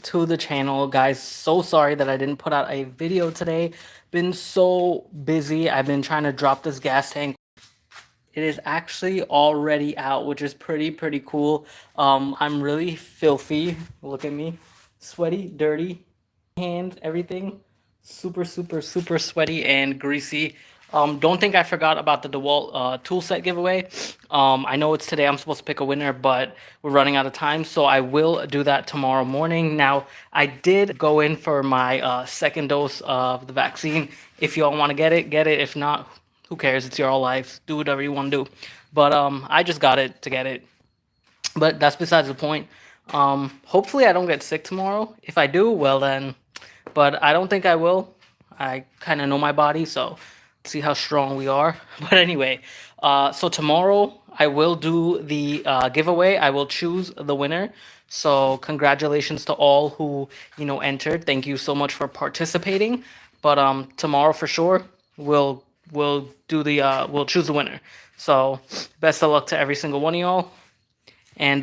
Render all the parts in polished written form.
to the channel, guys. So sorry that I didn't put out a video today. Been so busy. I've been trying to drop this gas tank. It is actually already out, which is pretty cool. I'm really filthy. Look at me. Sweaty, dirty, hands, everything. Super sweaty and greasy. Don't think I forgot about the DeWalt tool set giveaway. I know it's today. I'm supposed to pick a winner, but we're running out of time, so I will do that tomorrow morning. Now, I did go in for my second dose of the vaccine. If y'all want to get it, get it. If not, who cares? It's your life. Do whatever you want to do. But I just got it to get it. But that's besides the point. Hopefully I don't get sick tomorrow. If I do, well then. But I don't think I will. I kind of know my body, so see how strong we are. But anyway, so tomorrow I will do the giveaway. I will choose the winner. So congratulations to all who entered. Thank you so much for participating. But tomorrow for sure we'll do the we'll choose the winner. So best of luck to every single one of y'all. And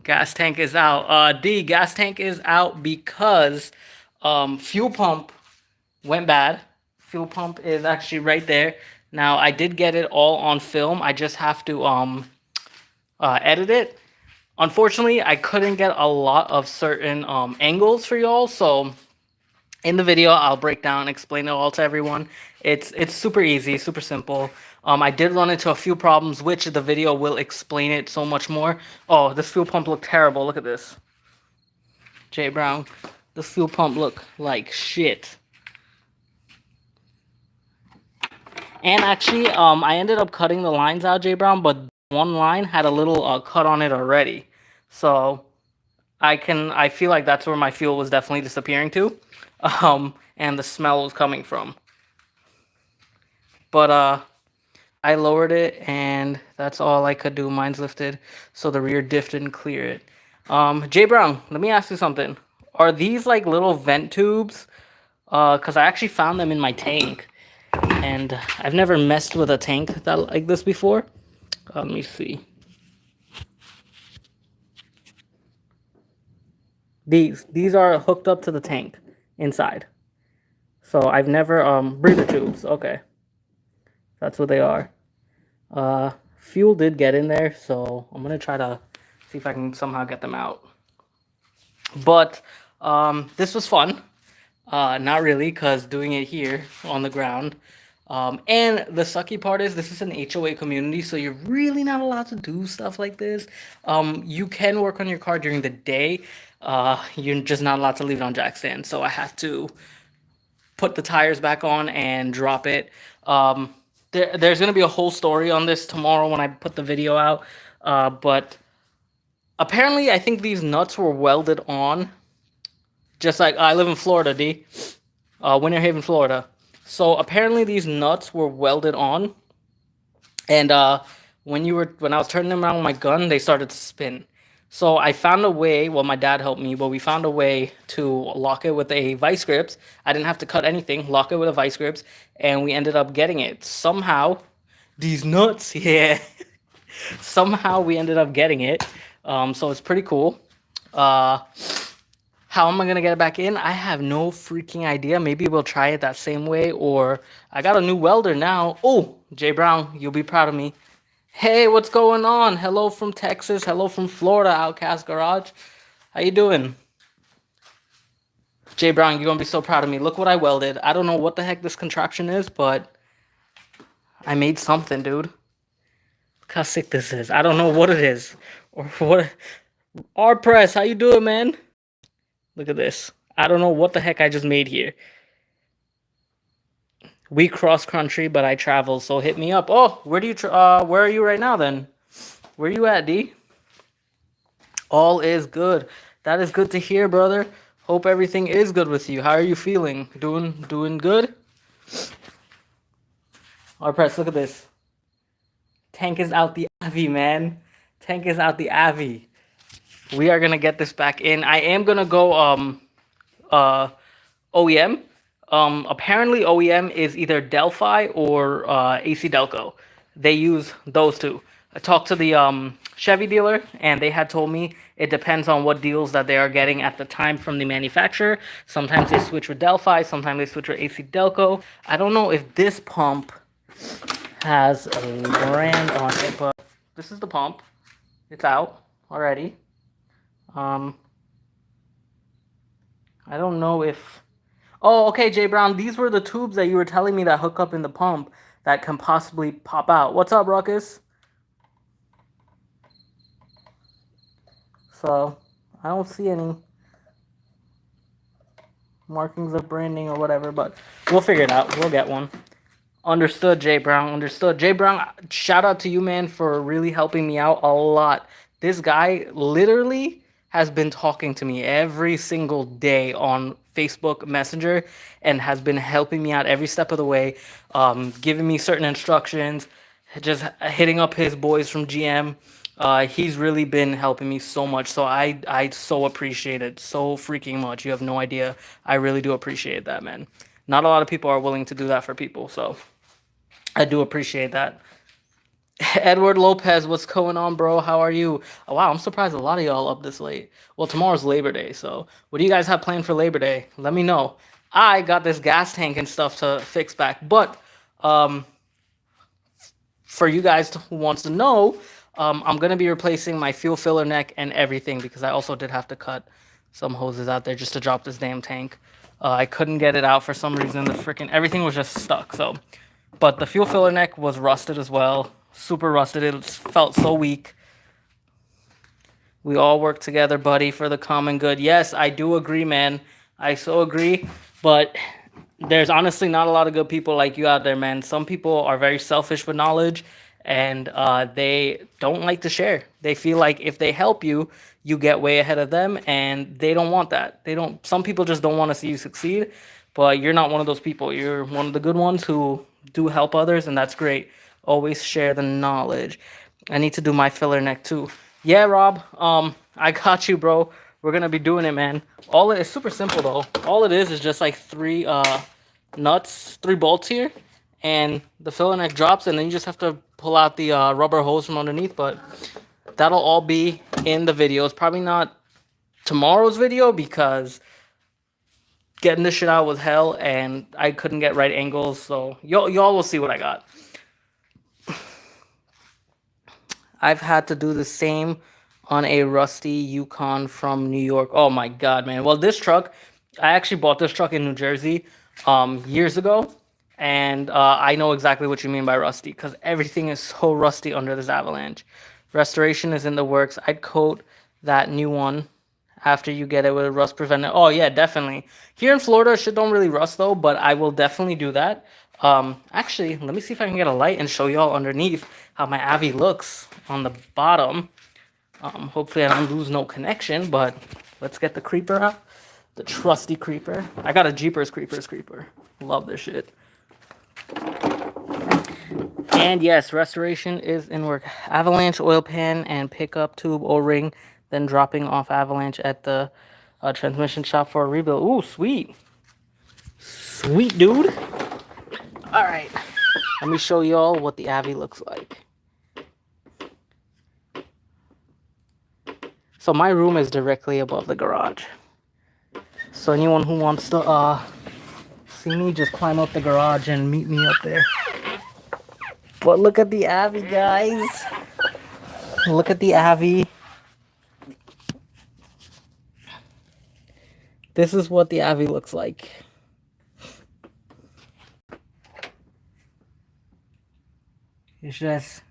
gas tank is out. Gas tank is out because fuel pump went bad. Fuel pump is actually right there. Now I did get it all on film. I just have to edit it. Unfortunately, I couldn't get a lot of certain angles for y'all, so in the video I'll break down, explain it all to everyone. It's super easy, super simple. I did run into a few problems, which the video will explain it so much more. Oh, this fuel pump looked terrible. Look at this. Jay Brown, this fuel pump look like shit. And actually, I ended up cutting the lines out, Jay Brown, but one line had a little cut on it already. So I feel like that's where my fuel was definitely disappearing to. And the smell was coming from. But I lowered it, and that's all I could do. Mine's lifted, so the rear diff didn't clear it. Jay Brown, let me ask you something. Are these like little vent tubes? Because I actually found them in my tank, and I've never messed with a tank that like this before. Let me see. These are hooked up to the tank inside. So I've never breather tubes. Okay, that's what they are. Fuel did get in there, so I'm gonna try to see if I can somehow get them out. But this was fun. Not really, because doing it here on the ground. And the sucky part is this is an HOA community, so you're really not allowed to do stuff like this. You can work on your car during the day. You're just not allowed to leave it on jack stand. So I had to put the tires back on and drop it. There's going to be a whole story on this tomorrow when I put the video out. But apparently, I think these nuts were welded on. Just like I live in Florida, D. Winter Haven, Florida. So apparently these nuts were welded on. And when I was turning them around with my gun, they started to spin. So I found a way, well, my dad helped me, but we found a way to lock it with a vice grips. I didn't have to cut anything, lock it with a vice grips, and we ended up getting it. Somehow, these nuts, yeah. Somehow we ended up getting it. So it's pretty cool. How am I going to get it back in? I have no freaking idea. Maybe we'll try it that same way, or I got a new welder now. Oh, Jay Brown, you'll be proud of me. Hey, what's going on? Hello from Texas. Hello from Florida, Outcast Garage. How you doing? Jay Brown, you're going to be so proud of me. Look what I welded. I don't know what the heck this contraption is, but I made something, dude. Look how sick this is. I don't know what it is. Or what. R-Press, how you doing, man? Look at this. I don't know what the heck I just made here. We cross country, but I travel, so hit me up. Oh, where are you right now then? Where you at, D? All is good. That is good to hear, brother. Hope everything is good with you. How are you feeling? Doing good? R-Press, look at this. Tank is out the Avi, man. Tank is out the Avi. We are gonna get this back in. I am gonna go OEM. Apparently OEM is either Delphi or AC Delco. They use those two. I talked to the Chevy dealer, and they had told me it depends on what deals that they are getting at the time from the manufacturer. Sometimes they switch with Delphi, sometimes they switch with AC Delco. I don't know if this pump has a brand on it, but this is the pump. It's out already. I don't know if... Oh, okay, Jay Brown, these were the tubes that you were telling me that hook up in the pump that can possibly pop out. What's up, Ruckus? So, I don't see any markings of branding or whatever, but we'll figure it out. We'll get one. Understood, Jay Brown. Understood. Jay Brown, shout out to you, man, for really helping me out a lot. This guy literally has been talking to me every single day on Facebook Messenger and has been helping me out every step of the way, giving me certain instructions, just hitting up his boys from GM. He's really been helping me so much, so I so appreciate it so freaking much. You have no idea. I really do appreciate that, man. Not a lot of people are willing to do that for people, so I do appreciate that. Edward Lopez, what's going on, bro? How are you? Oh, wow, I'm surprised a lot of y'all up this late. Well, tomorrow's Labor Day, so what do you guys have planned for Labor Day? Let me know. I got this gas tank and stuff to fix back, but for you guys who wants to know, I'm going to be replacing my fuel filler neck and everything because I also did have to cut some hoses out there just to drop this damn tank. I couldn't get it out for some reason. The freaking everything was just stuck. So, but the fuel filler neck was rusted as well. Super rusted. It felt so weak. We all work together, buddy, for the common good. Yes, I do agree, man. I so agree. But there's honestly not a lot of good people like you out there, man. Some people are very selfish with knowledge, and they don't like to share. They feel like if they help you, you get way ahead of them, and they don't want that. They don't. Some people just don't want to see you succeed, but you're not one of those people. You're one of the good ones who do help others, and that's great. Always share the knowledge. I need to do my filler neck too. Yeah, Rob. I got you, bro. We're gonna be doing it, man. It's super simple though. All it is just like three nuts, 3 bolts here, and the filler neck drops, and then you just have to pull out the rubber hose from underneath. But that'll all be in the video. It's probably not tomorrow's video because getting this shit out was hell, and I couldn't get right angles. So y'all will see what I got. I've had to do the same on a rusty Yukon from New York. Oh my god, man. Well, this truck, I actually bought this truck in New Jersey years ago, and I know exactly what you mean by rusty because everything is so rusty under this Avalanche. Restoration is in the works. I'd coat that new one after you get it with a rust preventer. Oh yeah, definitely. Here in Florida, shit don't really rust though, but I will definitely do that. Actually, let me see if I can get a light and show y'all underneath how my Avi looks on the bottom. Hopefully I don't lose no connection, but let's get the creeper out. The trusty creeper. I got a Jeepers Creepers creeper. Love this shit. And yes, restoration is in work. Avalanche oil pan and pickup tube O-ring, then dropping off Avalanche at the transmission shop for a rebuild. Ooh, sweet. Sweet, dude. All right. Let me show y'all what the Avi looks like. So my room is directly above the garage. So anyone who wants to see me, just climb up the garage and meet me up there. But look at the Avi, guys. Look at the Avi. This is what the Avi looks like. It's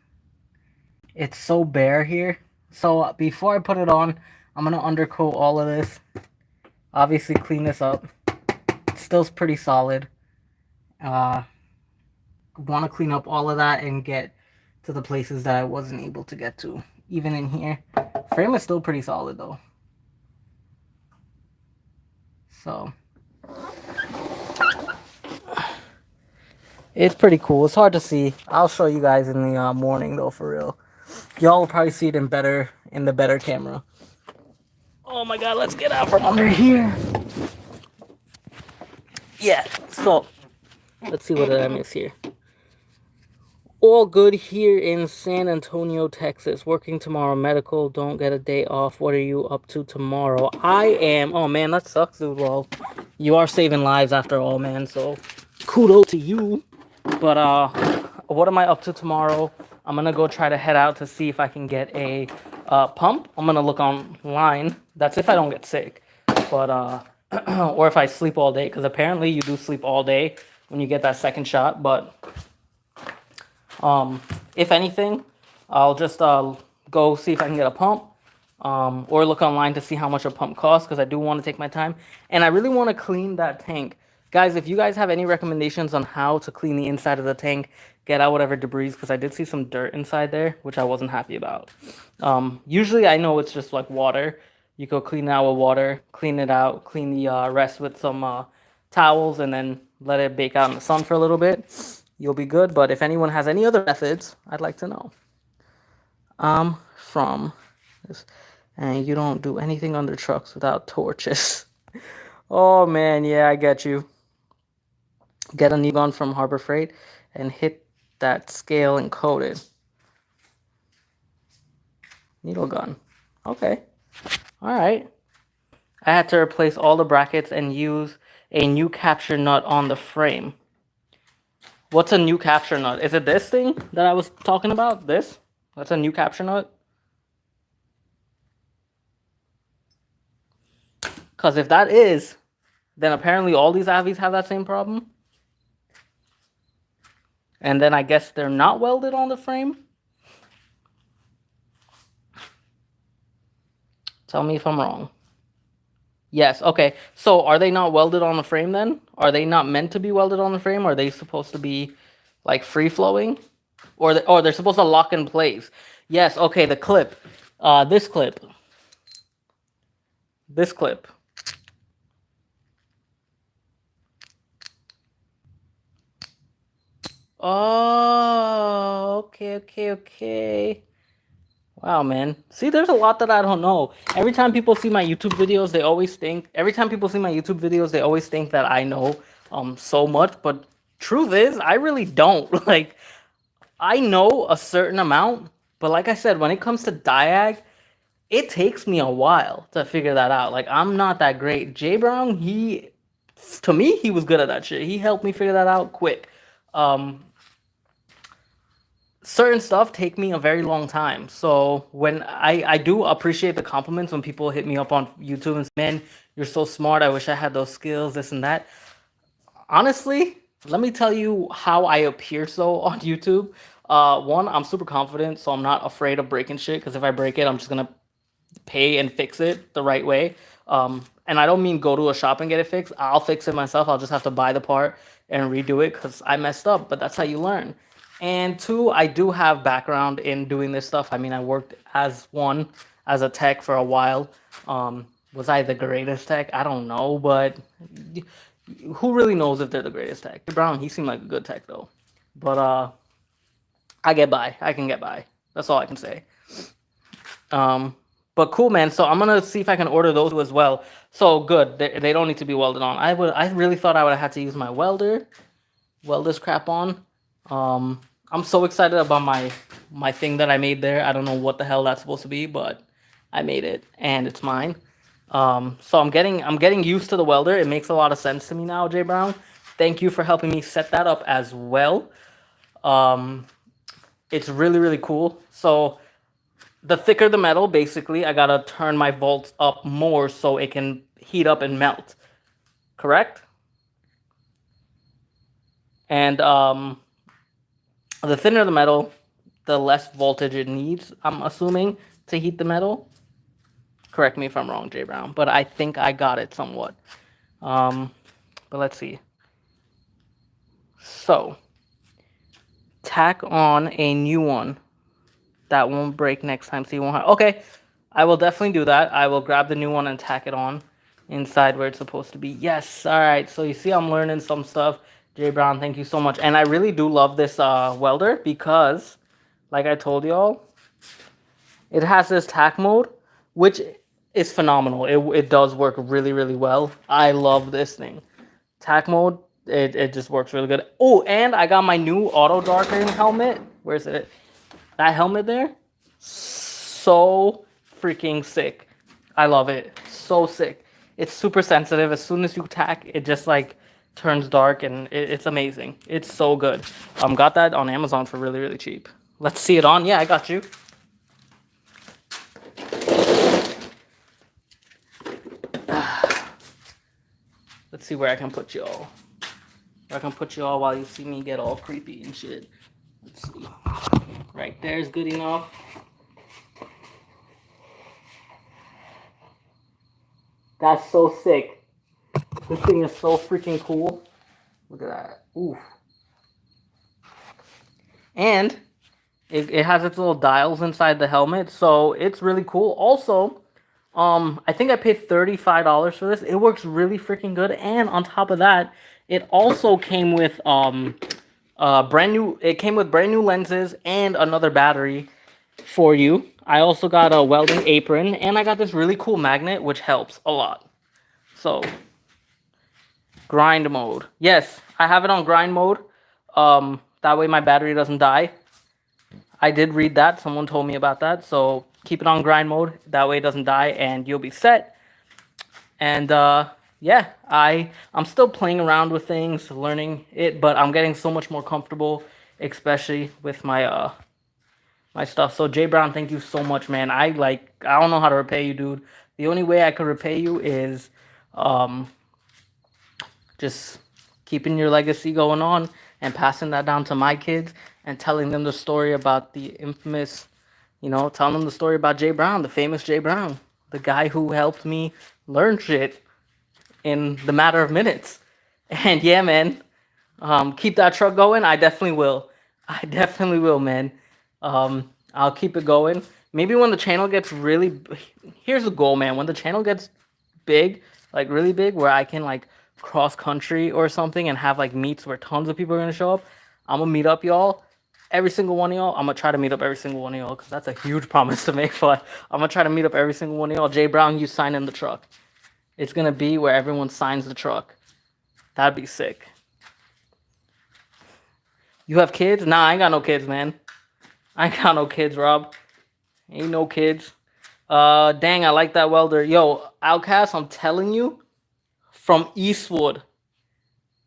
so bare here. So before I put it on, I'm going to undercoat all of this. Obviously clean this up. It still's pretty solid. Want to clean up all of that and get to the places that I wasn't able to get to. Even in here. Frame is still pretty solid though. So it's pretty cool. It's hard to see. I'll show you guys in the morning though, for real. Y'all will probably see it in the better camera. Oh my god, let's get out from under here. Yeah, so let's see what I miss here. All good here in San Antonio, Texas. Working tomorrow, medical, don't get a day off. What are you up to tomorrow? I am, oh man, that sucks, dude. Well, you are saving lives after all, man, so kudos to you. But what am I up to tomorrow? I'm gonna go try to head out to see if I can get a pump. I'm gonna look online. That's if I don't get sick. But or if I sleep all day, because apparently you do sleep all day when you get that second shot. But if anything, I'll just go see if I can get a pump, or look online to see how much a pump costs, because I do want to take my time. And I really want to clean that tank. Guys, if you guys have any recommendations on how to clean the inside of the tank, get out whatever debris, because I did see some dirt inside there, which I wasn't happy about. Usually I know it's just like water. You go clean it out with water, clean it out, clean the rest with some towels, and then let it bake out in the sun for a little bit. You'll be good. But if anyone has any other methods, I'd like to know. From this, and you don't do anything under trucks without torches. Oh man, yeah, I get you. Get a needle gun from Harbor Freight and hit that scale and coat it. Needle gun. Okay. All right. I had to replace all the brackets and use a new capture nut on the frame. What's a new capture nut? Is it this thing that I was talking about? This? That's a new capture nut? Because if that is, then apparently all these Avis have that same problem. And then I guess they're not welded on the frame. Tell me if I'm wrong. Yes, okay. So are they not welded on the frame then? Are they not meant to be welded on the frame? Are they supposed to be like free flowing? Or they're supposed to lock in place? Yes, okay, the clip. This clip. This clip. Oh, okay. Wow, man. See, there's a lot that I don't know. Every time people see my YouTube videos, they always think that I know so much, but truth is, I really don't. Like, I know a certain amount, but like I said, when it comes to diag, it takes me a while to figure that out. Like, I'm not that great. Jay Brown, to me, he was good at that shit. He helped me figure that out quick. Certain stuff take me a very long time. So when I do appreciate the compliments when people hit me up on YouTube and say, man, you're so smart. I wish I had those skills, this and that. Honestly, let me tell you how I appear so on YouTube. One, I'm super confident, so I'm not afraid of breaking shit, because if I break it, I'm just gonna pay and fix it the right way. And I don't mean go to a shop and get it fixed. I'll fix it myself. I'll just have to buy the part and redo it because I messed up, but that's how you learn. And two, I do have background in doing this stuff. I mean, I worked as a tech for a while. Was I the greatest tech? I don't know, but who really knows if they're the greatest tech? Brown, he seemed like a good tech though. But I get by. I can get by. That's all I can say. But cool, man. So I'm gonna see if I can order those as well. So good. They don't need to be welded on. I really thought I would have had to use my weld this crap on. I'm so excited about my thing that I made there. I don't know what the hell that's supposed to be, but I made it and it's mine. So I'm getting used to the welder. It makes a lot of sense to me now, Jay Brown. Thank you for helping me set that up as well. It's really, really cool. So the thicker the metal, basically, I gotta turn my volts up more so it can heat up and melt. Correct? And the thinner the metal, the less voltage it needs, I'm assuming, to heat the metal. Correct me if I'm wrong, Jay Brown, but I think I got it somewhat. But let's see. So, tack on a new one. That won't break next time, so you won't have... Okay, I will definitely do that. I will grab the new one and tack it on inside where it's supposed to be. Yes, all right. So you see I'm learning some stuff. Jay Brown, thank you so much. And I really do love this welder because, like I told y'all, it has this tack mode, which is phenomenal. It does work really, really well. I love this thing. Tack mode It just works really good. Oh, and I got my new auto darkening helmet. Where's it? That helmet there? So freaking sick. I love it. So sick. It's super sensitive. As soon as you tack, it just like turns dark and it's amazing. It's so good. Got that on Amazon for really, really cheap. Let's see it on. Yeah, I got you. Let's see where I can put y'all. Where I can put y'all while you see me get all creepy and shit. Let's see. Right there is good enough. That's so sick. This thing is so freaking cool. Look at that. Ooh. And it has its little dials inside the helmet, so it's really cool. Also, I think I paid $35 for this. It works really freaking good, and on top of that, it also came with brand new. It came with brand new lenses and another battery for you. I also got a welding apron, and I got this really cool magnet, which helps a lot. So, grind mode. Yes, I have it on grind mode. That way my battery doesn't die. I did read that. Someone told me about that. So keep it on grind mode. That way it doesn't die and you'll be set. And yeah, I'm still playing around with things, learning it, but I'm getting so much more comfortable, especially with my my stuff. So Jay Brown, thank you so much, man. I don't know how to repay you, dude. The only way I could repay you is just keeping your legacy going on and passing that down to my kids and telling them the story about the infamous, telling them the story about Jay Brown, the famous Jay Brown, the guy who helped me learn shit in the matter of minutes. And yeah, man, keep that truck going. I definitely will. I definitely will, man. I'll keep it going. Maybe when the channel gets really, here's the goal, man. When the channel gets big, like really big, where I can like cross country or something and have like meets where tons of people are gonna show up, I'm gonna meet up y'all. Every single one of y'all. I'm gonna try to meet up every single one of y'all because that's a huge promise to make. But I'm gonna try to meet up every single one of y'all. Jay Brown, you sign in the truck. It's gonna be where everyone signs the truck. That'd be sick. You have kids? Nah, I ain't got no kids, man. I ain't got no kids, Rob. Ain't no kids. Dang, I like that welder. Yo, Outcast, I'm telling you, from Eastwood,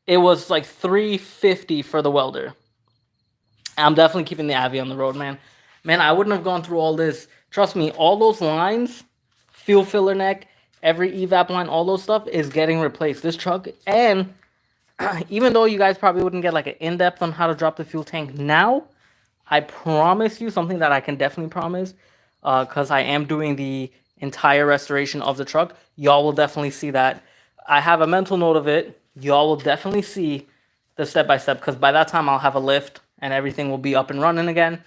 it was like $350 for the welder. I'm definitely keeping the Avi on the road, man. Man, I wouldn't have gone through all this. Trust me, all those lines, fuel filler neck, every evap line, all those stuff is getting replaced. This truck, and even though you guys probably wouldn't get like an in-depth on how to drop the fuel tank now, I promise you something that I can definitely promise, because I am doing the entire restoration of the truck. Y'all will definitely see that. I have a mental note of it. Y'all will definitely see the step-by-step, because by that time I'll have a lift and everything will be up and running again.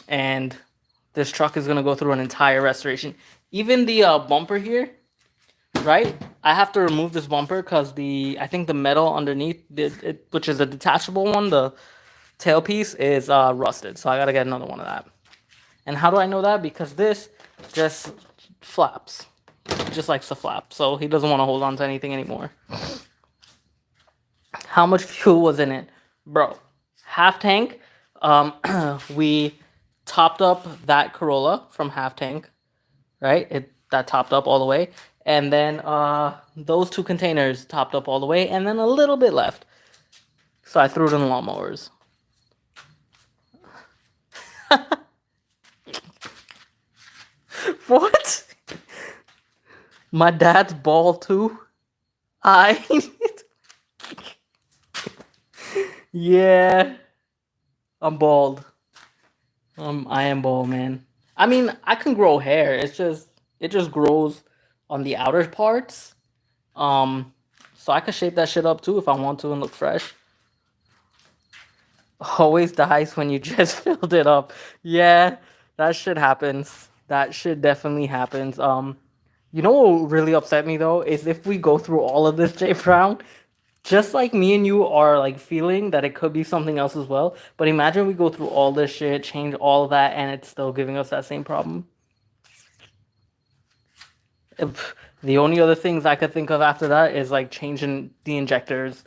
And this truck is going to go through an entire restoration. Even the bumper here, right? I have to remove this bumper because I think the metal underneath, which is a detachable one, the tailpiece is rusted. So I got to get another one of that. And how do I know that? Because this just flaps. It just likes to flap. So he doesn't want to hold on to anything anymore. How much fuel was in it? Bro, half tank. We topped up that Corolla from half tank, right? That topped up all the way. And then those two containers topped up all the way, and then a little bit left. So I threw it in the lawnmowers. What? My dad's bald too? Yeah. I'm bald. I am bald, man. I mean, I can grow hair. It just grows on the outer parts. So I could shape that shit up too if I want to and look fresh. Always dies when you just filled it up. Yeah, that shit happens. That shit definitely happens. You know what really upset me though is if we go through all of this, Jay Brown, just like me and you are like feeling that it could be something else as well. But imagine we go through all this shit, change all of that, and it's still giving us that same problem. The only other things I could think of after that is like changing the injectors,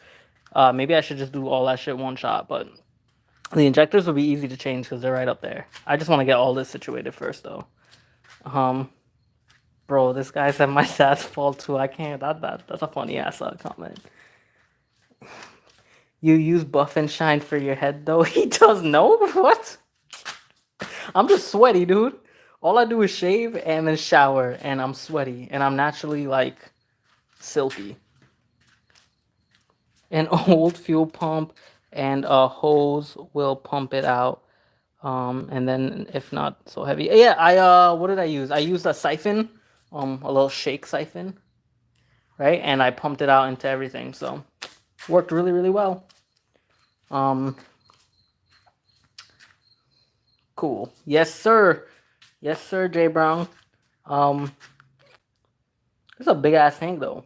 Maybe I should just do all that shit one shot, but the injectors will be easy to change because they're right up there. I just want to get all this situated first, though. Bro, this guy said my stats fall too. I can't. That's a funny ass comment. You use buff and shine for your head, though. He does no. What? I'm just sweaty, dude. All I do is shave and then shower, and I'm sweaty, and I'm naturally like silky. An old fuel pump and a hose will pump it out. And then if not so heavy, yeah. What did I use? I used a siphon, a little shake siphon, right? And I pumped it out into everything, so worked really, really well. Cool. Yes, sir. Yes, sir, Jay Brown. It's a big ass tank though.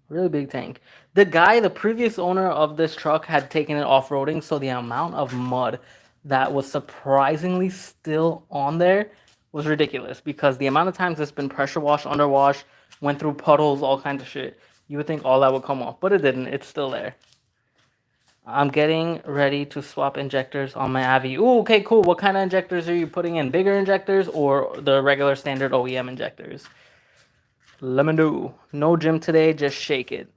Really big tank. The previous owner of this truck had taken it off-roading, so the amount of mud that was surprisingly still on there was ridiculous because the amount of times it's been pressure washed, underwashed, went through puddles, all kinds of shit. You would think all that would come off, but it didn't. It's still there. I'm getting ready to swap injectors on my Avi. Ooh, okay, cool. What kind of injectors are you putting in? Bigger injectors or the regular standard OEM injectors? Let me know. No gym today, just shake it.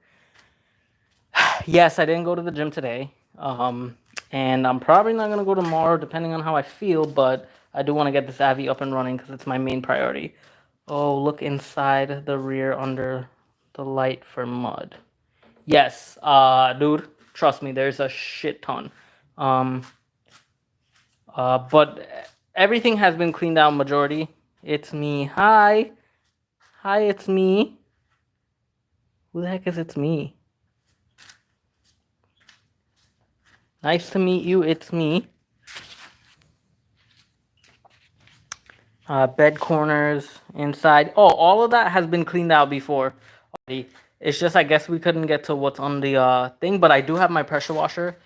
Yes, I didn't go to the gym today. And I'm probably not going to go tomorrow depending on how I feel, but I do want to get this Avi up and running because it's my main priority. Oh, look inside the rear under the light for mud. Yes, dude, trust me, there's a shit ton. But everything has been cleaned out majority. It's me. Hi. Hi, it's me. Who the heck is it's me? Nice to meet you. It's me. Bed corners inside. Oh, all of that has been cleaned out before already. It's just I guess we couldn't get to what's on the thing, but I do have my pressure washer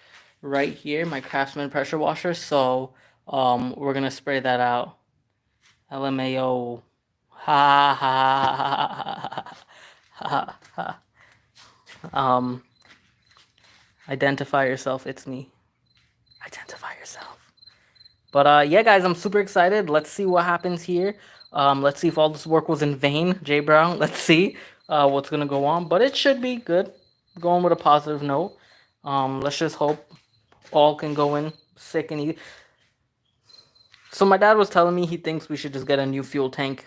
right here, my Craftsman pressure washer. So we're gonna spray that out. LMAO. Ha ha ha ha ha. Identify yourself. It's me. Identify yourself. But yeah, guys, I'm super excited. Let's see what happens here. Let's see if all this work was in vain, Jay Brown. Let's see what's gonna go on. But it should be good. Going with a positive note. Let's just hope all can go in sick and easy. So my dad was telling me he thinks we should just get a new fuel tank.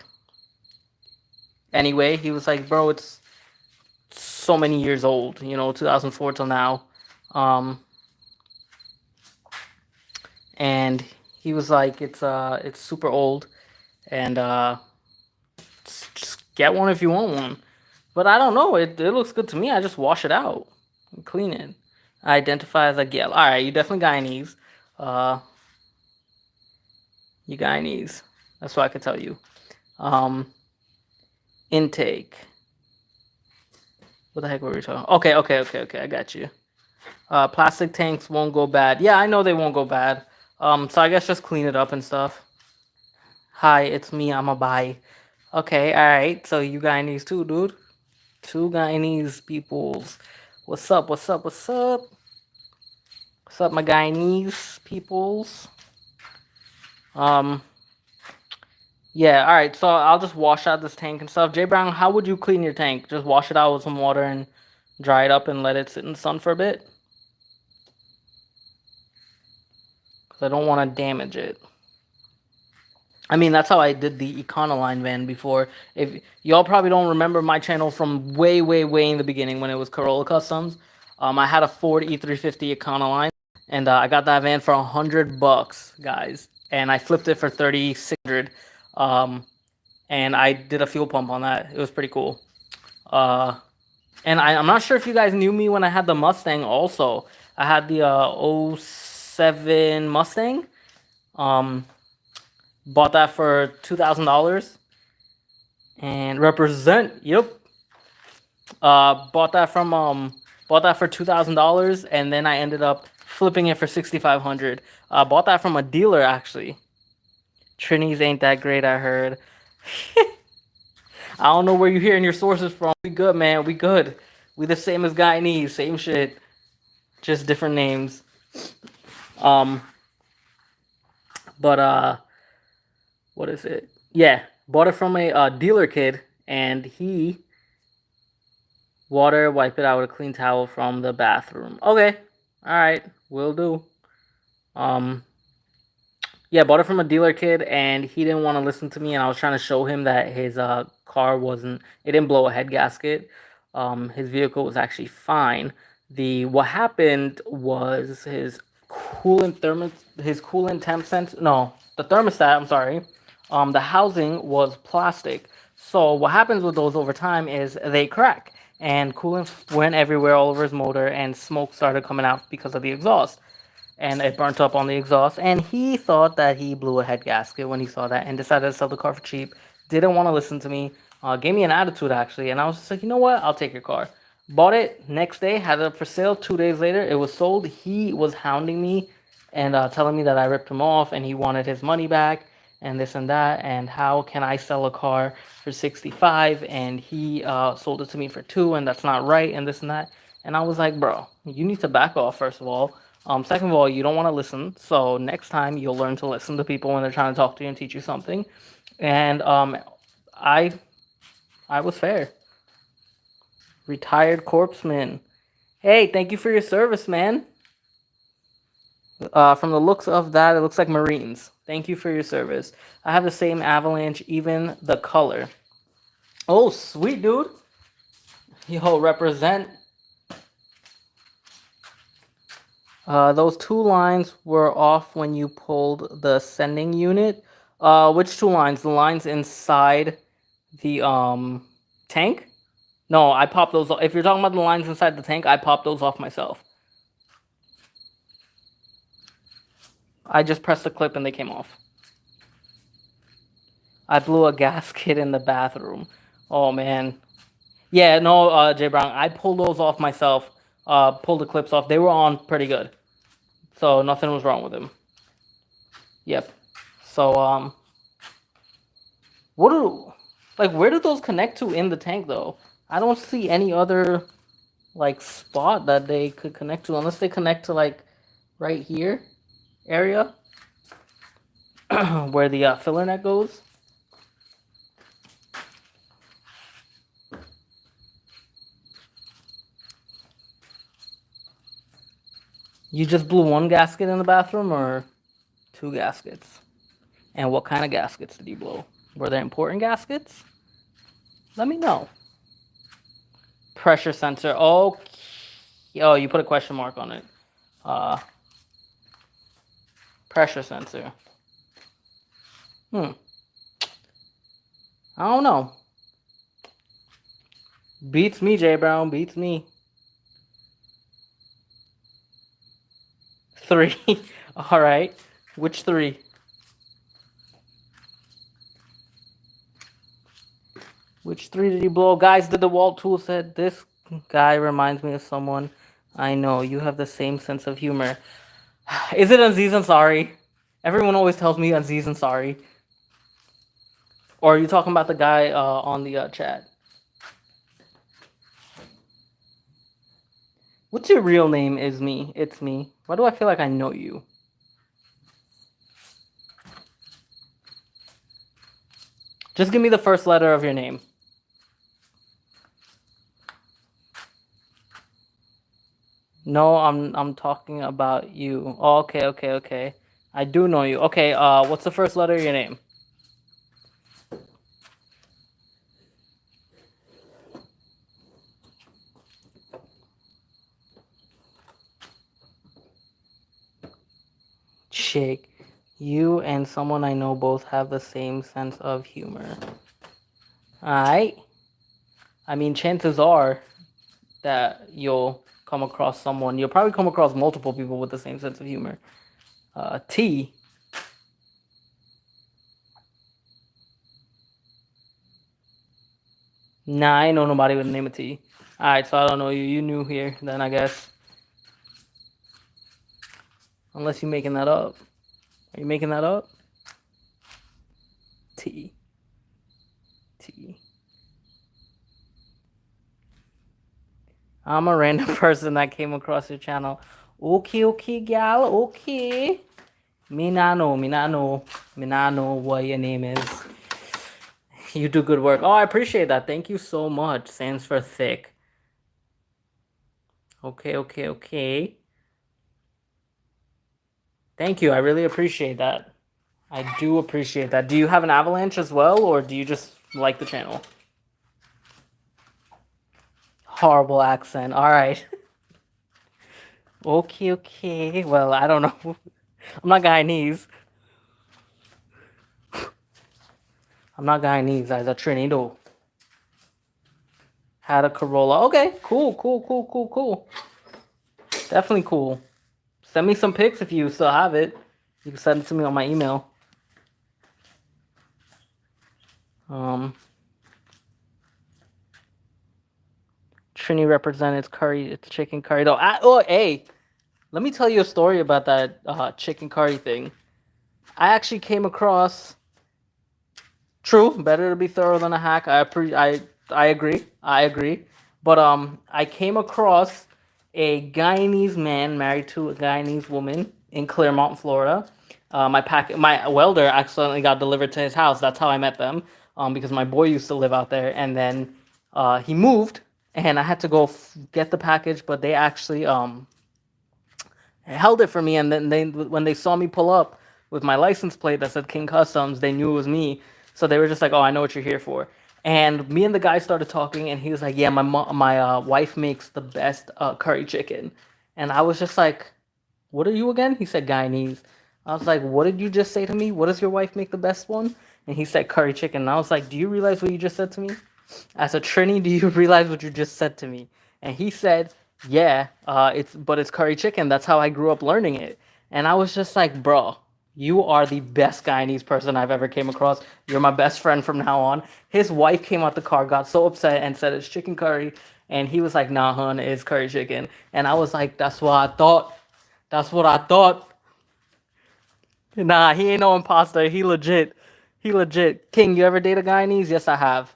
Anyway, he was like, bro, it's so many years old, 2004 till now. And he was like, it's super old, and just get one if you want one. But I don't know, it looks good to me. I just wash it out and clean it. I identify as a gal. All right, you definitely Guyanese. You Guyanese. That's what I could tell you. Intake. What the heck were we talking? Okay. I got you. Plastic tanks won't go bad. Yeah, I know they won't go bad. So I guess just clean it up and stuff. Hi, it's me. I'm a bye. Okay, all right. So you Guyanese too, dude. Two Guyanese peoples. What's up? What's up? What's up? What's up, my Guyanese peoples? Yeah, all right. So I'll just wash out this tank and stuff. Jay Brown, how would you clean your tank? Just wash it out with some water and dry it up and let it sit in the sun for a bit. Because I don't want to damage it. I mean, that's how I did the Econoline van before. If y'all probably don't remember my channel from way in the beginning when it was Corolla Customs, I had a Ford E350 Econoline, and I got that van for $100, guys, and I flipped it for $3,600. And I did a fuel pump on that. It was pretty cool. And I'm not sure if you guys knew me when I had the Mustang. Also, I had the 07 Mustang. Bought that for $2,000 and represent. Yep. Bought that for $2,000 and then I ended up flipping it for $6,500. Bought that from a dealer actually. Trinis ain't that great, I heard. I don't know where you're hearing your sources from. We good, man. We good. We the same as Guyanese. Same shit. just different names. Um, but what is it? Yeah, bought it from a dealer kid, and he water, wipe it out with a clean towel from the bathroom. Okay, all right, will do. Um, yeah, bought it from a dealer kid, and he didn't want to listen to me, and I was trying to show him that his car wasn't, it didn't blow a head gasket. His vehicle was actually fine. What happened was his coolant temp sense, no, the thermostat, I'm sorry. The housing was plastic. So what happens with those over time is they crack, and coolant went everywhere all over his motor, and smoke started coming out because of the exhaust, and it burnt up on the exhaust. And he thought that he blew a head gasket when he saw that, and decided to sell the car for cheap. Didn't want to listen to me. Gave me an attitude actually, and I was just like, you know what? I'll take your car. Bought it next day, had it up for sale. 2 days later, it was sold. He was hounding me and telling me that I ripped him off, and he wanted his money back, and this and that. And how can I sell a car for 65 and he sold it to me for 2, and that's not right, and this and that. And I was like, bro, you need to back off, first of all. Second of all, you don't want to listen. So next time you'll learn to listen to people when they're trying to talk to you and teach you something. And I was fair. Retired corpseman. Hey, thank you for your service, man. From the looks of that, it looks like Marines. Thank you for your service. I have the same Avalanche, even the color. Oh, sweet, dude. Yo, represent. Those 2 lines were off when you pulled the sending unit. Which 2 lines? The lines inside the tank? No, I popped those off. If you're talking about the lines inside the tank, I popped those off myself. I just pressed the clip and they came off. I blew a gasket in the bathroom. Oh, man. Yeah, no, Jay Brown, I pulled those off myself. Pulled the clips off. They were on pretty good. So nothing was wrong with them. Yep. So, where do those connect to in the tank, though? I don't see any other, like, spot that they could connect to, unless they connect to, like, right here area where the filler net goes. You just blew 1 gasket in the bathroom, or 2 gaskets? And what kind of gaskets did you blow? Were they important gaskets? Let me know. Pressure sensor. Oh, you put a question mark on it. Pressure sensor. I don't know. Beats me, Jay Brown. Beats me. 3. All right. Which 3? Which 3 did you blow? Guys, the DeWalt tool said, this guy reminds me of someone I know. You have the same sense of humor. Is it Aziz Ansari? Everyone always tells me Aziz Ansari. Or are you talking about the guy on the chat? What's your real name? Is me. It's me. Why do I feel like I know you? Just give me the first letter of your name. No, I'm talking about you. Oh, okay. I do know you. Okay, what's the first letter of your name? Shake. You and someone I know both have the same sense of humor. Alright. I mean, chances are that you'll come across someone. You'll probably come across multiple people with the same sense of humor. T. Nah, I ain't know nobody with the name of T. Alright, so I don't know you. You new here, then, I guess. Unless you're making that up. Are you making that up? T. I'm a random person that came across your channel. Okay, gal. Okay. Me not know. Me not know. Me not know what your name is. You do good work. Oh, I appreciate that. Thank you so much. Stands for thick. Okay. Thank you. I really appreciate that. I do appreciate that. Do you have an avalanche as well, or do you just like the channel? Horrible accent. All right. Okay. Well, I don't know. I'm not Guyanese. I'm not Guyanese. I'm a Trinidad. Had a Corolla. Okay. Cool. Definitely cool. Send me some pics if you still have it. You can send it to me on my email. Trini represented curry. It's chicken curry though. Hey, let me tell you a story about that chicken curry thing. I actually came across. True, better to be thorough than a hack. I agree. But I came across a Guyanese man married to a Guyanese woman in Claremont, Florida. My welder accidentally got delivered to his house. That's how I met them. Because my boy used to live out there, and then he moved, and I had to go get the package. But they actually held it for me, and then when they saw me pull up with my license plate that said King Customs, they knew it was me. So they were just like, "Oh, I know what you're here for." And me and the guy started talking, and he was like, "Yeah, my wife makes the best curry chicken," and I was just like, "What are you again?" He said Guyanese. I was like, "What did you just say to me? What does your wife make the best one?" And he said curry chicken. And I was like, "Do you realize what you just said to me? As a Trini, do you realize what you just said to me?" And he said, "Yeah, it's curry chicken. That's how I grew up learning it." And I was just like, "Bro, you are the best Guyanese person I've ever came across. You're my best friend from now on." His wife came out the car, got so upset, and said it's chicken curry. And he was like, "Nah, hun, it's curry chicken." And I was like, "That's what I thought. That's what I thought." Nah, he ain't no imposter. He legit. He legit. King, you ever date a Guyanese? Yes, I have.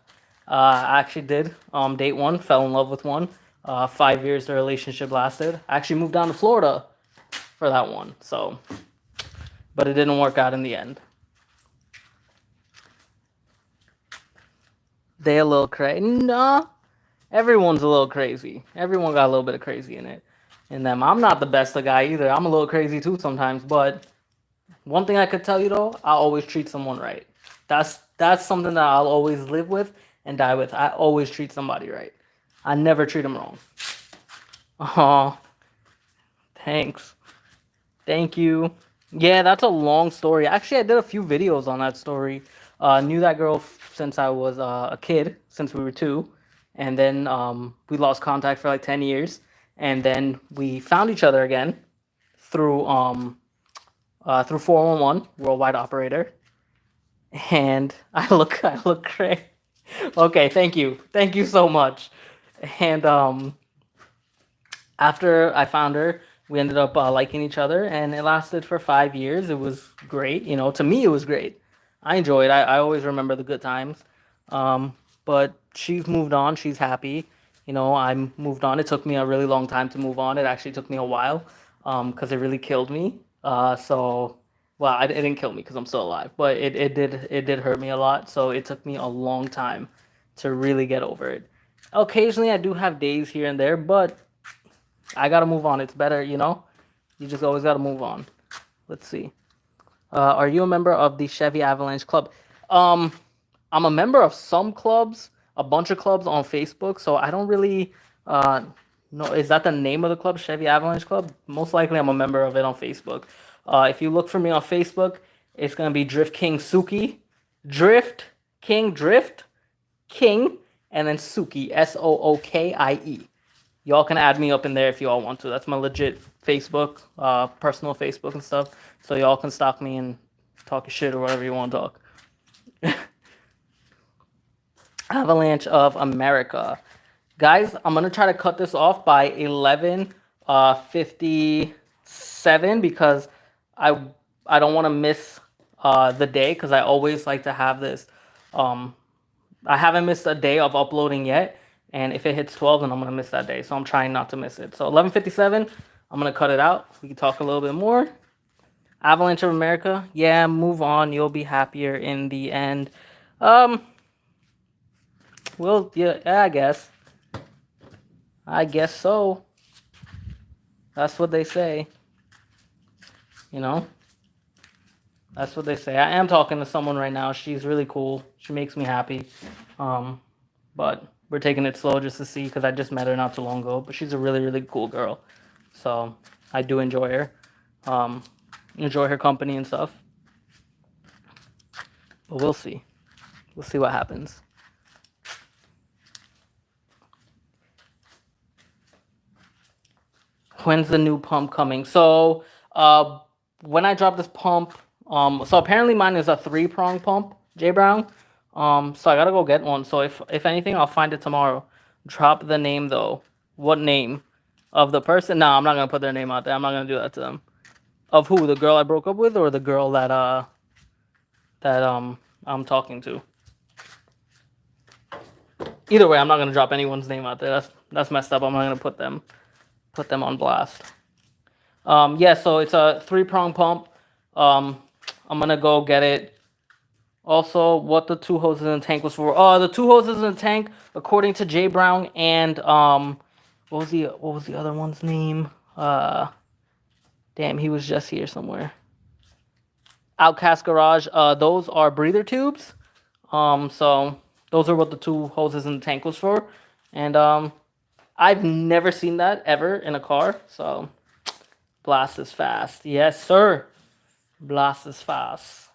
I actually did. Date one, fell in love with one. 5 years the relationship lasted. I actually moved down to Florida for that one. So, but it didn't work out in the end. They a little crazy. Nah, everyone's a little crazy. Everyone got a little bit of crazy in it. In them, I'm not the best of guy either. I'm a little crazy too sometimes. But one thing I could tell you though, I always treat someone right. That's something that I'll always live with and die with. I always treat somebody right. I never treat them wrong. Oh, thanks. Thank you. Yeah, that's a long story. Actually, I did a few videos on that story. Knew that girl since I was a kid, since we were two, and then we lost contact for like 10 years, and then we found each other again through 411 Worldwide Operator, and I look great. Okay, thank you so much. And after I found her, we ended up liking each other, and it lasted for 5 years. It was great, you know. To me, it was great. I enjoyed. I always remember the good times. But she's moved on. She's happy. You know, I moved on. It took me a really long time to move on. It actually took me a while, because it really killed me. Well, it didn't kill me because I'm still alive, but it did hurt me a lot. So it took me a long time to really get over it. Occasionally, I do have days here and there, but I gotta move on. It's better, you know? You just always gotta move on. Let's see. Are you a member of the Chevy Avalanche Club? Um, I'm a member of some clubs, a bunch of clubs on Facebook, so I don't really know. Is that the name of the club, Chevy Avalanche Club? Most likely I'm a member of it on Facebook. If you look for me on Facebook, it's gonna be Drift King Suki. Drift King, and then Suki, Sookie. Y'all can add me up in there if y'all want to. That's my legit Facebook, personal Facebook and stuff. So y'all can stalk me and talk your shit or whatever you want to talk. Avalanche of America. Guys, I'm gonna try to cut this off by 11:57 because I I don't want to miss the day because I always like to have this. I haven't missed a day of uploading yet, And if it hits 12, then I'm gonna miss that day. So I'm trying not to miss it. So 11:57, I'm gonna cut it out. We can talk a little bit more. Avalanche of America, yeah, move on. You'll be happier in the end. Um, well, yeah, I guess. I guess so. That's what they say. You know? That's what they say. I am talking to someone right now. She's really cool. She makes me happy. But we're taking it slow just to see because I just met her not too long ago. But she's a really, really cool girl. So I do enjoy her. Enjoy her company and stuff. But we'll see. We'll see what happens. When's the new pump coming? So when I drop this pump, so apparently mine is a 3-prong pump, J Brown. So I gotta go get one. So if anything, I'll find it tomorrow. Drop the name though. What name of the person? No, I'm not gonna put their name out there. I'm not gonna do that to them. Of who? The girl I broke up with, or the girl that I'm talking to? Either way, I'm not gonna drop anyone's name out there. That's messed up. I'm not gonna put them on blast. Yeah, so it's a 3-prong pump. I'm gonna go get it. Also, what the 2 hoses in the tank was for? The 2 hoses in the tank, according to Jay Brown and what was the other one's name? Damn, he was just here somewhere. Outcast Garage. Those are breather tubes. So those are what the 2 hoses in the tank was for, and I've never seen that ever in a car. So blast is fast. Yes, sir. Blast is fast.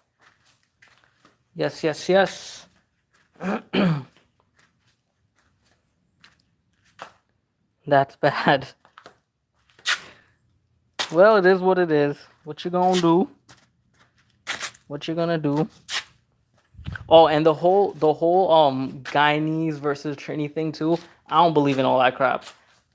Yes, yes, yes. That's bad. Well, it is what it is. What you gonna do? What you gonna do? Oh, and the whole Guyanese versus Trini thing too. I don't believe in all that crap.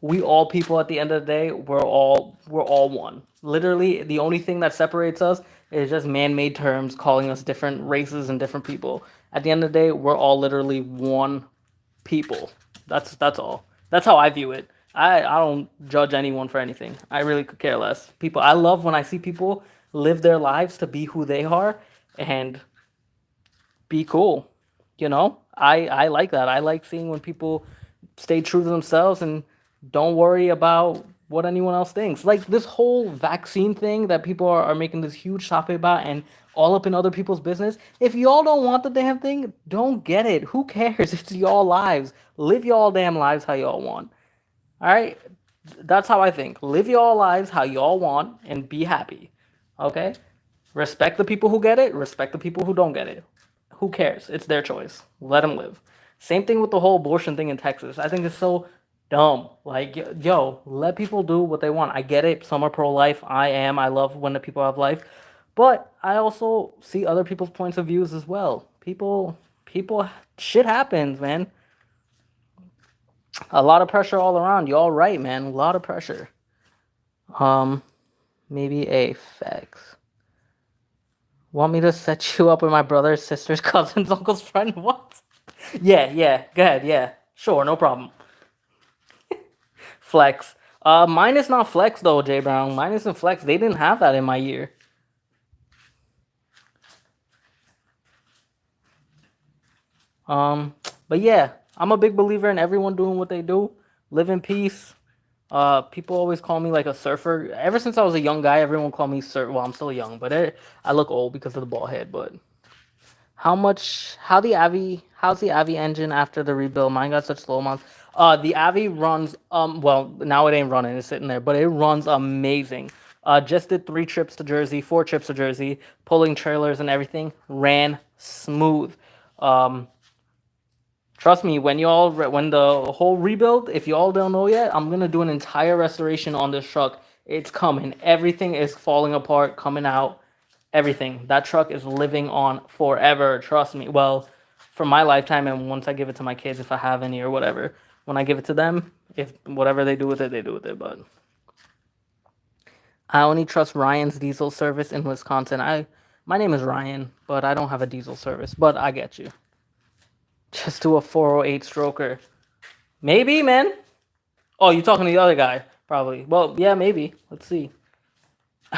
We all people at the end of the day, we're all one. Literally, the only thing that separates us is just man-made terms calling us different races and different people. At the end of the day, we're all literally one people. That's all. That's how I view it. I don't judge anyone for anything. I really could care less. People, I love when I see people live their lives to be who they are and be cool. You know, I like that. I like seeing when people stay true to themselves and don't worry about what anyone else thinks. Like this whole vaccine thing that people are making this huge topic about and all up in other people's business. If y'all don't want the damn thing, don't get it. Who cares? It's y'all lives. Live y'all damn lives how y'all want. All right? That's how I think. Live y'all lives how y'all want and be happy. Okay? Respect the people who get it, respect the people who don't get it. Who cares? It's their choice. Let them live. Same thing with the whole abortion thing in Texas. I think it's so dumb. Like, yo, let people do what they want. I get it. Some are pro life. I am. I love when the people have life. But I also see other people's points of views as well. Shit happens, man. A lot of pressure all around. You all right, man. A lot of pressure. Maybe a fax. Want me to set you up with my brother's sister's cousin's uncle's friend? What? Yeah. Go ahead. Yeah, sure, no problem. Flex. Mine is not flex though, Jay Brown. Mine isn't flex. They didn't have that in my year. But yeah, I'm a big believer in everyone doing what they do. Live in peace. People always call me like a surfer. Ever since I was a young guy, everyone called me surf. Well, I'm still young, but I look old because of the bald head. But how's the Avi engine after the rebuild? Mine got such slow amounts. The Avi runs, well, now it ain't running, it's sitting there, but it runs amazing. Just did 3 trips to Jersey, 4 trips to Jersey, pulling trailers and everything, ran smooth. Trust me, when the whole rebuild, if y'all don't know yet, I'm gonna do an entire restoration on this truck. It's coming. Everything is falling apart, coming out. Everything. That truck is living on forever. Trust me. Well, for my lifetime, and once I give it to my kids, if I have any or whatever, when I give it to them, if whatever they do with it, they do with it. But I only trust Ryan's diesel service in Wisconsin. My name is Ryan, but I don't have a diesel service. But I get you. Just do a 408 stroker. Maybe, man. Oh, you talking to the other guy? Probably. Well, yeah, maybe. Let's see.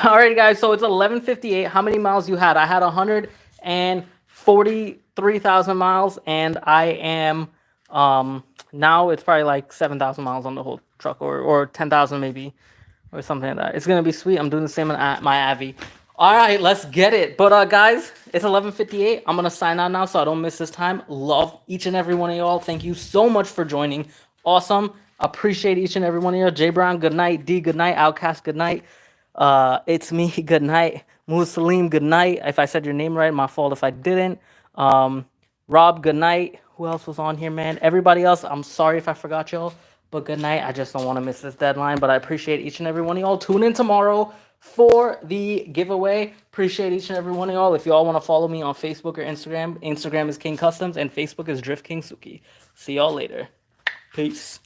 All right, guys. So it's 11:58. How many miles you had? I had 143,000 miles, and I am now it's probably like 7,000 miles on the whole truck, or 10,000 maybe, or something like that. It's gonna be sweet. I'm doing the same on my Avi. All right, let's get it. But guys, it's 11:58. I'm gonna sign out now so I don't miss this time. Love each and every one of y'all. Thank you so much for joining. Awesome. Appreciate each and every one of y'all. J Brown, good night. D, good night. Outcast, good night. It's me, good night. Musalim, good night. If I said your name right, my fault if I didn't. Rob, good night. Who else was on here, man? Everybody else, I'm sorry if I forgot y'all, but good night. I just don't want to miss this deadline, but I appreciate each and every one of y'all. Tune in tomorrow for the giveaway. Appreciate each and every one of y'all. If y'all want to follow me on Facebook or Instagram, Instagram is King Customs and Facebook is Drift King Suki. See y'all later. Peace.